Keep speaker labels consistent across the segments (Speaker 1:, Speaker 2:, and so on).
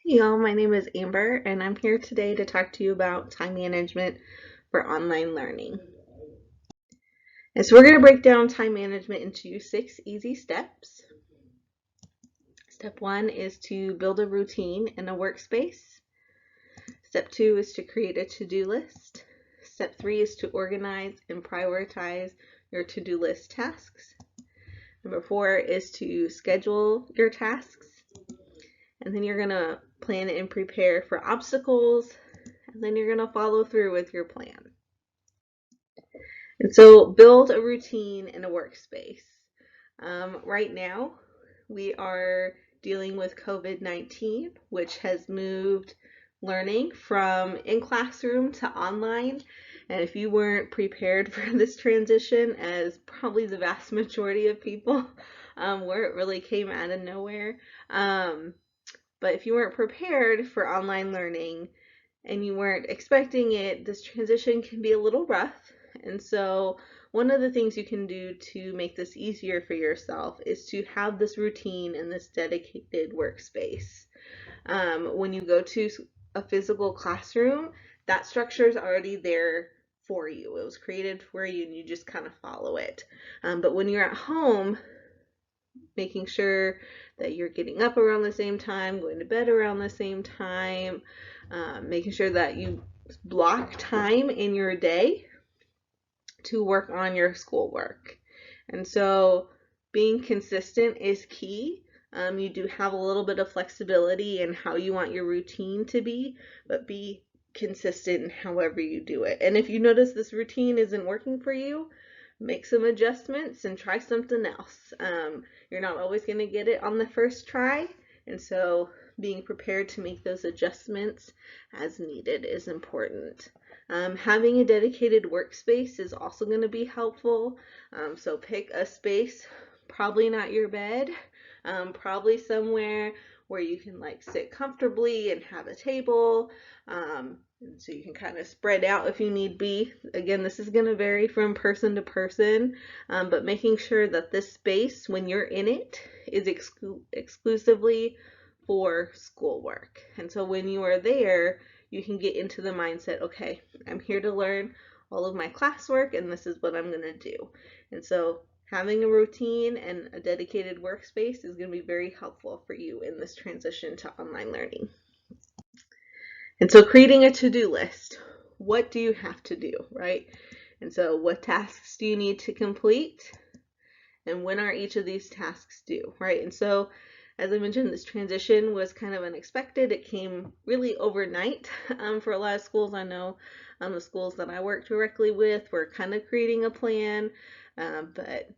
Speaker 1: Hey y'all, my name is Amber and I'm here today to talk to you about time management for online learning. And so we're going to break down time management into 6 easy steps. Step 1 is to build a routine in a workspace. Step 2 is to create a to-do list. Step 3 is to organize and prioritize your to-do list tasks. Number 4 is to schedule your tasks. And then you're going to plan and prepare for obstacles. And then you're going to follow through with your plan. And so build a routine in a workspace. Right now, we are dealing with COVID-19, which has moved learning from in classroom to online. And if you weren't prepared for this transition, as probably the vast majority of people, where it really came out of nowhere. But if you weren't prepared for online learning and you weren't expecting it, this transition can be a little rough. And so one of the things you can do to make this easier for yourself is to have this routine in this dedicated workspace. When you go to a physical classroom, that structure is already there for you. It was created for you and you just kind of follow it. But when you're at home, making sure that you're getting up around the same time, going to bed around the same time, making sure that you block time in your day to work on your schoolwork. And so being consistent is key. You do have a little bit of flexibility in how you want your routine to be, but be consistent in however you do it. And if you notice this routine isn't working for you, make some adjustments and try something else. You're not always going to get it on the first try, and so being prepared to make those adjustments as needed is important. Having a dedicated workspace is also going to be helpful. So pick a space, probably not your bed, probably somewhere where you can like sit comfortably and have a table. And so you can kind of spread out if you need be. Again, this is going to vary from person to person, but making sure that this space, when you're in it, is exclusively for schoolwork. And so when you are there, you can get into the mindset, okay, I'm here to learn all of my classwork and this is what I'm going to do. And so having a routine and a dedicated workspace is going to be very helpful for you in this transition to online learning. And so creating a to-do list. What do you have to do, right? And so what tasks do you need to complete? And when are each of these tasks due, right? And so as I mentioned, this transition was kind of unexpected. It came really overnight for a lot of schools. I know the schools that I work directly with were kind of creating a plan, but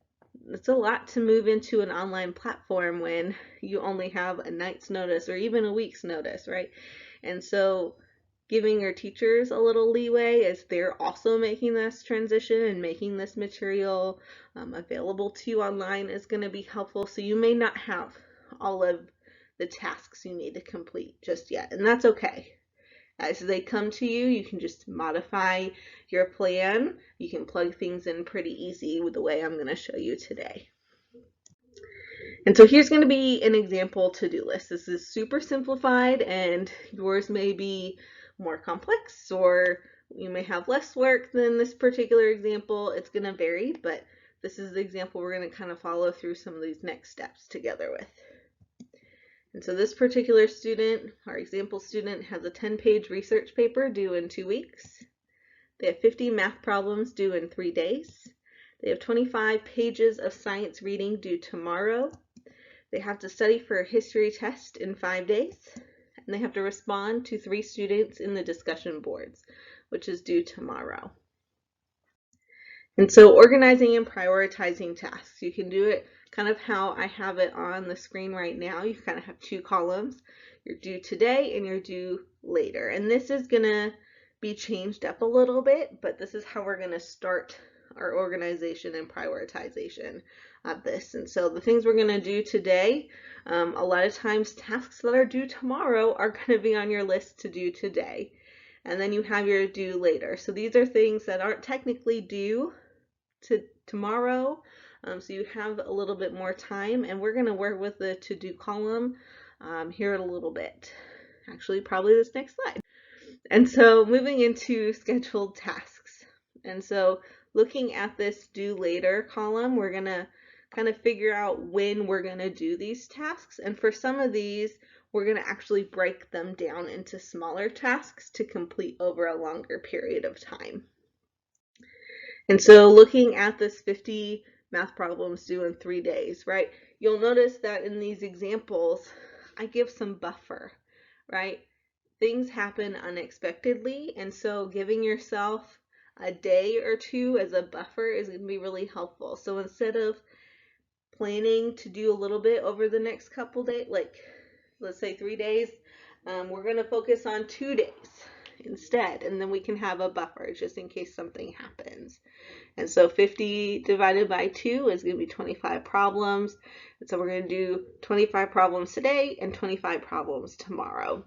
Speaker 1: it's a lot to move into an online platform when you only have a night's notice or even a week's notice, right? And so giving your teachers a little leeway as they're also making this transition and making this material available to you online is going to be helpful. So you may not have all of the tasks you need to complete just yet, and that's okay. As they come to you, you can just modify your plan. You can plug things in pretty easy with the way I'm going to show you today. And so here's going to be an example to-do list. This is super simplified and yours may be more complex or you may have less work than this particular example. It's going to vary, but this is the example we're going to kind of follow through some of these next steps together with. And so this particular student, our example student, has a 10-page research paper due in 2 weeks. They have 50 math problems due in 3 days. They have 25 pages of science reading due tomorrow. They have to study for a history test in 5 days. And they have to respond to 3 students in the discussion boards, which is due tomorrow. And so organizing and prioritizing tasks, you can do it kind of how I have it on the screen right now. You kind of have 2 columns. You're due today and you're due later. And this is going to be changed up a little bit, but this is how we're going to start our organization and prioritization of this. And so the things we're going to do today, a lot of times tasks that are due tomorrow are going to be on your list to do today. And then you have your due later. So these are things that aren't technically due to tomorrow, so you have a little bit more time, and we're going to work with the to-do column here in a little bit. Actually, probably this next slide. And so moving into scheduled tasks. And so looking at this due later column, we're going to kind of figure out when we're going to do these tasks. And for some of these, we're going to actually break them down into smaller tasks to complete over a longer period of time. And so looking at this 50 math problems due in 3 days, right? You'll notice that in these examples, I give some buffer, right? Things happen unexpectedly, and so giving yourself a day or two as a buffer is going to be really helpful. So instead of planning to do a little bit over the next couple days, like let's say 3 days, we're going to focus on 2 days instead, and then we can have a buffer just in case something happens. And so 50 divided by 2 is going to be 25 problems. And so we're going to do 25 problems today and 25 problems tomorrow.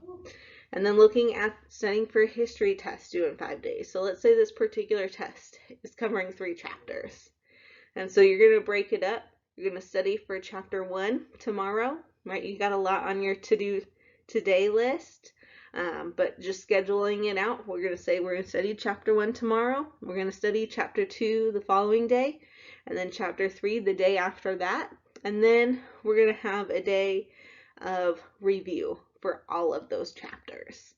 Speaker 1: And then looking at studying for a history test due in 5 days. So let's say this particular test is covering 3 chapters. And so you're going to break it up. You're going to study for chapter 1 tomorrow, right? You got a lot on your to-do today list, but just scheduling it out. We're going to say we're going to study chapter 1 tomorrow. We're going to study chapter 2 the following day, and then chapter 3 the day after that. And then we're going to have a day of review for all of those chapters.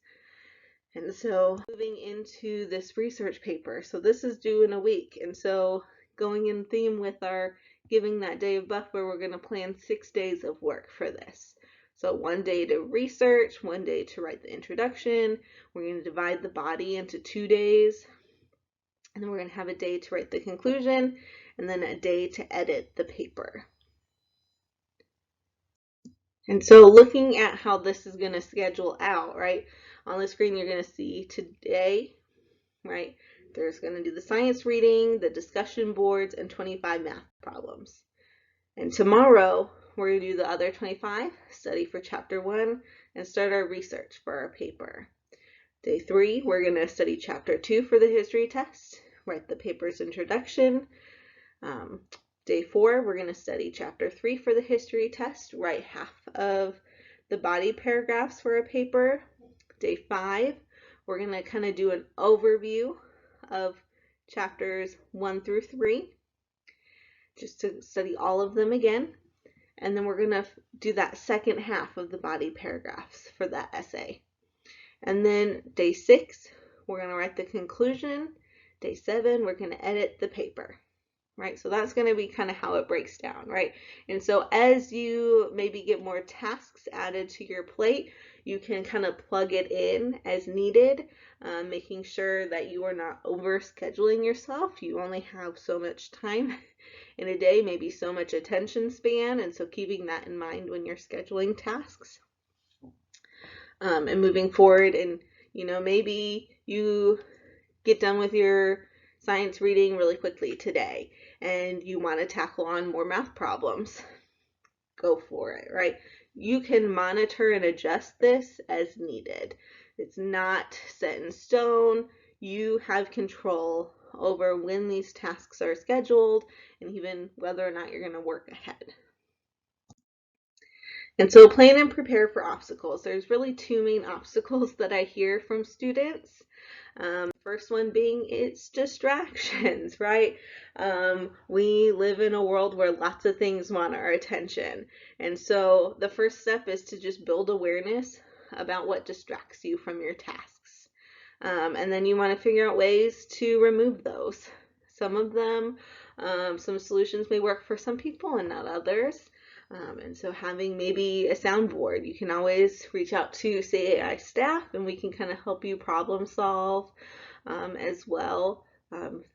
Speaker 1: And so moving into this research paper, so this is due in a week, and so going in theme with our giving that day of buffer, we're going to plan 6 days of work for this. So 1 day to research, 1 day to write the introduction. We're going to divide the body into 2 days, and then we're going to have a day to write the conclusion, and then a day to edit the paper. And so looking at how this is going to schedule out, right? On the screen, you're going to see today, right? There's going to do the science reading, the discussion boards, and 25 math problems. And tomorrow, we're going to do the other 25, study for chapter 1, and start our research for our paper. Day 3, we're going to study chapter 2 for the history test, write the paper's introduction. Day 4, we're going to study chapter 3 for the history test, write half of the body paragraphs for a paper. Day 5, we're going to kind of do an overview of chapters 1 through 3, just to study all of them again. And then we're going to do that second half of the body paragraphs for that essay. And then day 6, we're going to write the conclusion. Day 7, we're going to edit the paper. Right, so that's going to be kind of how it breaks down, right? And so as you maybe get more tasks added to your plate, you can kind of plug it in as needed, making sure that you are not over scheduling yourself. You only have so much time in a day, maybe so much attention span, and so keeping that in mind when you're scheduling tasks. And moving forward, and maybe you get done with your science reading really quickly today and you want to tackle on more math problems, go for it, right? You can monitor and adjust this as needed. It's not set in stone. You have control over when these tasks are scheduled and even whether or not you're going to work ahead. And so plan and prepare for obstacles. There's really 2 main obstacles that I hear from students. First one being it's distractions, right? We live in a world where lots of things want our attention. And so the first step is to just build awareness about what distracts you from your tasks. And then you want to figure out ways to remove those. Some of them, some solutions may work for some people and not others. And so having maybe a soundboard, you can always reach out to CAI staff and we can kind of help you problem solve as well.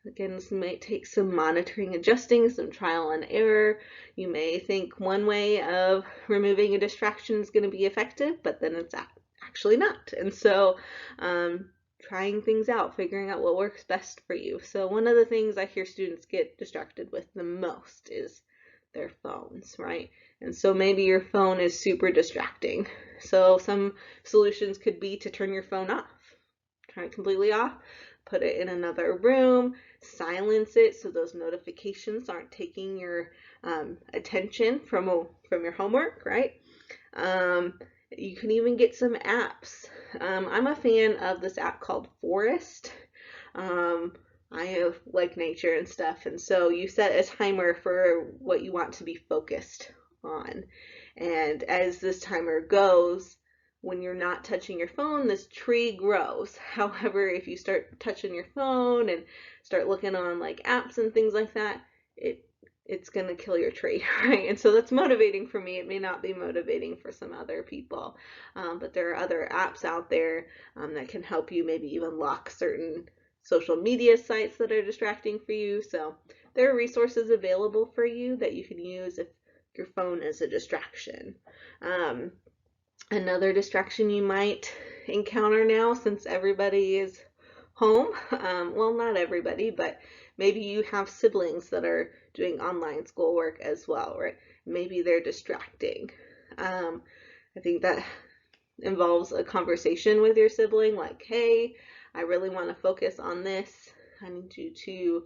Speaker 1: Again, this might take some monitoring, adjusting, some trial and error. You may think one way of removing a distraction is going to be effective, but then it's actually not. And so trying things out, figuring out what works best for you. So one of the things I hear students get distracted with the most is their phones, right? And so maybe your phone is super distracting. So some solutions could be to turn your phone off. Turn it completely off, put it in another room, silence it so those notifications aren't taking your attention from your homework, right? You can even get some apps. I'm a fan of this app called Forest. Um, I like nature and stuff, and so you set a timer for what you want to be focused on. And as this timer goes, when you're not touching your phone, this tree grows. However, if you start touching your phone and start looking on like apps and things like that, it it's gonna kill your tree, right? And so that's motivating for me. It may not be motivating for some other people, but there are other apps out there that can help you maybe even lock certain social media sites that are distracting for you. So there are resources available for you that you can use if your phone is a distraction. Um, Another distraction you might encounter now, since everybody is home, well, not everybody, but maybe you have siblings that are doing online schoolwork as well, right? Maybe they're distracting. I think that involves a conversation with your sibling, like, hey, I really want to focus on this. I need you to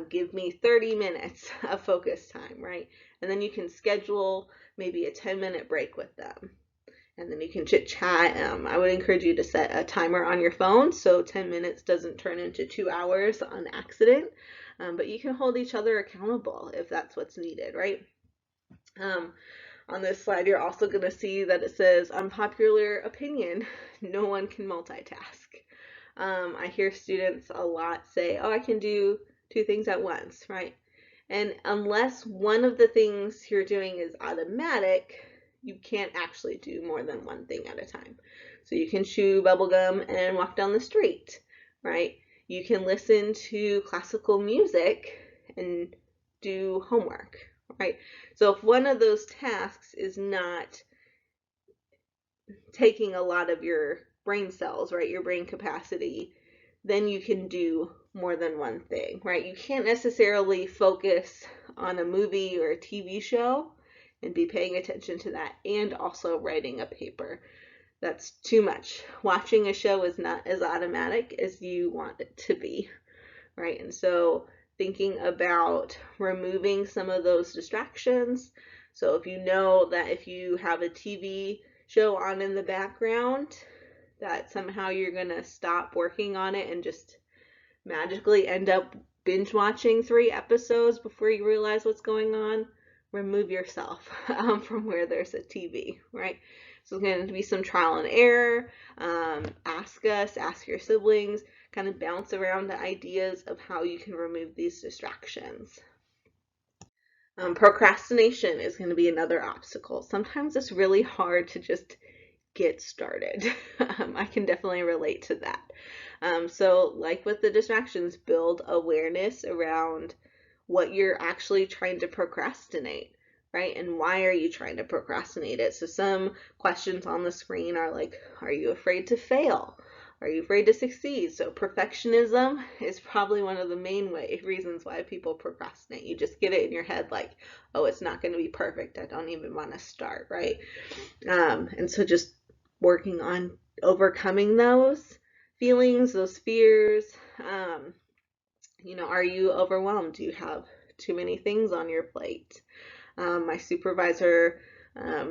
Speaker 1: give me 30 minutes of focus time, right? And then you can schedule maybe a 10-minute break with them. And then you can chit chat. I would encourage you to set a timer on your phone so 10 minutes doesn't turn into 2 hours on accident. But you can hold each other accountable if that's what's needed, right? On this slide, you're also going to see that it says unpopular opinion. No one can multitask. I hear students a lot say, oh, I can do two things at once, right? And unless one of the things you're doing is automatic, you can't actually do more than one thing at a time. So you can chew bubblegum and walk down the street, right? You can listen to classical music and do homework, right? So if one of those tasks is not taking a lot of your brain cells, right, your brain capacity, then you can do more than one thing, right? You can't necessarily focus on a movie or a TV show and be paying attention to that and also writing a paper. That's too much. Watching a show is not as automatic as you want it to be, right? And so thinking about removing some of those distractions. So if you know that if you have a TV show on in the background, that somehow you're going to stop working on it and just magically end up binge watching 3 episodes before you realize what's going on, remove yourself from where there's a TV, right? So it's going to be some trial and error. Ask your siblings, kind of bounce around the ideas of how you can remove these distractions. Procrastination is going to be another obstacle. Sometimes it's really hard to just get started. I can definitely relate to that. So like with the distractions, build awareness around what you're actually trying to procrastinate, right? And why are you trying to procrastinate it? So some questions on the screen are like, are you afraid to fail? Are you afraid to succeed? So perfectionism is probably one of the main reasons why people procrastinate. You just get it in your head like, oh, it's not going to be perfect. I don't even want to start, right? And so just working on overcoming those feelings, those fears. Are you overwhelmed? Do you have too many things on your plate? My supervisor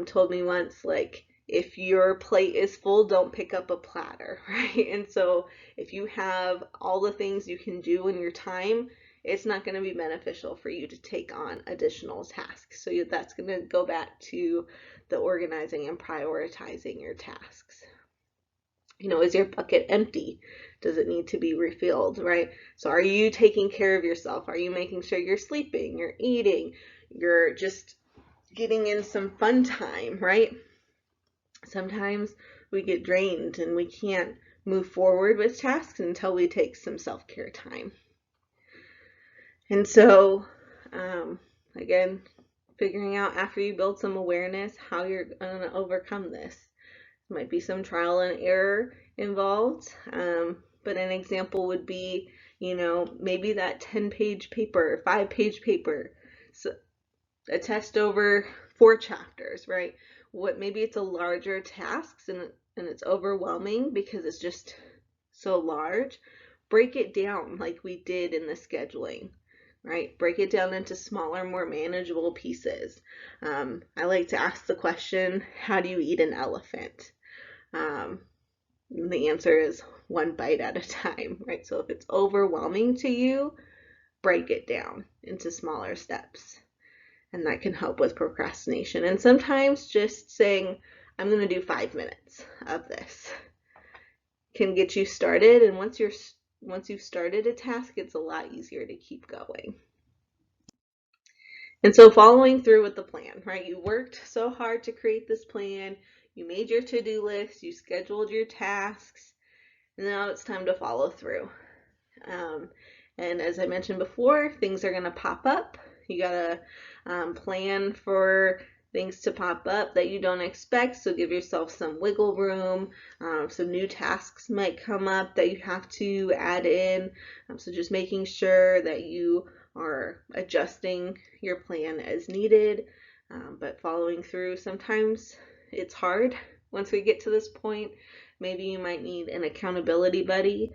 Speaker 1: told me once, like, if your plate is full, don't pick up a platter, right? And so if you have all the things you can do in your time, it's not going to be beneficial for you to take on additional tasks. So that's going to go back to the organizing and prioritizing your tasks. Is your bucket empty? Does it need to be refilled, right? So are you taking care of yourself? Are you making sure you're sleeping, you're eating, you're just getting in some fun time, right? Sometimes we get drained and we can't move forward with tasks until we take some self-care time. And so, again, figuring out after you build some awareness how you're going to overcome this. Might be some trial and error involved, but an example would be, maybe that 10-page paper, 5-page paper, so a test over 4 chapters, right? Maybe it's a larger task and it's overwhelming because it's just so large. Break it down like we did in the scheduling. right? Break it down into smaller, more manageable pieces. I like to ask the question, how do you eat an elephant? The answer is one bite at a time, right? So if it's overwhelming to you, break it down into smaller steps. And that can help with procrastination. And sometimes just saying, I'm going to do 5 minutes of this can get you started. And once you've started a task, it's a lot easier to keep going. And so following through with the plan, right? You worked so hard to create this plan. You made your to-do list. You scheduled your tasks. And now it's time to follow through. And as I mentioned before, things are going to pop up. You got to plan for things to pop up that you don't expect. So give yourself some wiggle room. Some new tasks might come up that you have to add in. So just making sure that you are adjusting your plan as needed, but following through. Sometimes it's hard once we get to this point. Maybe you might need an accountability buddy.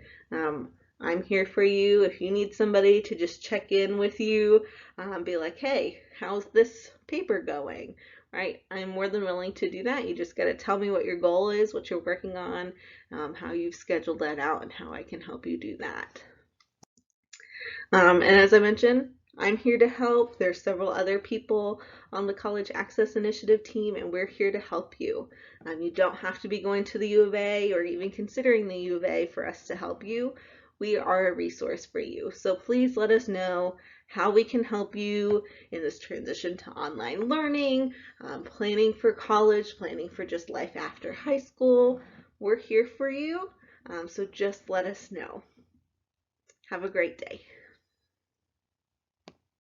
Speaker 1: I'm here for you. If you need somebody to just check in with you, be like, hey, how's this paper going? Right? I'm more than willing to do that. You just got to tell me what your goal is, what you're working on, how you've scheduled that out, and how I can help you do that. And as I mentioned, I'm here to help. There's several other people on the College Access Initiative team, and we're here to help you. You don't have to be going to the U of A or even considering the U of A for us to help you. We are a resource for you. So please let us know how we can help you in this transition to online learning, planning for college, planning for just life after high school. We're here for you. So just let us know. Have a great day.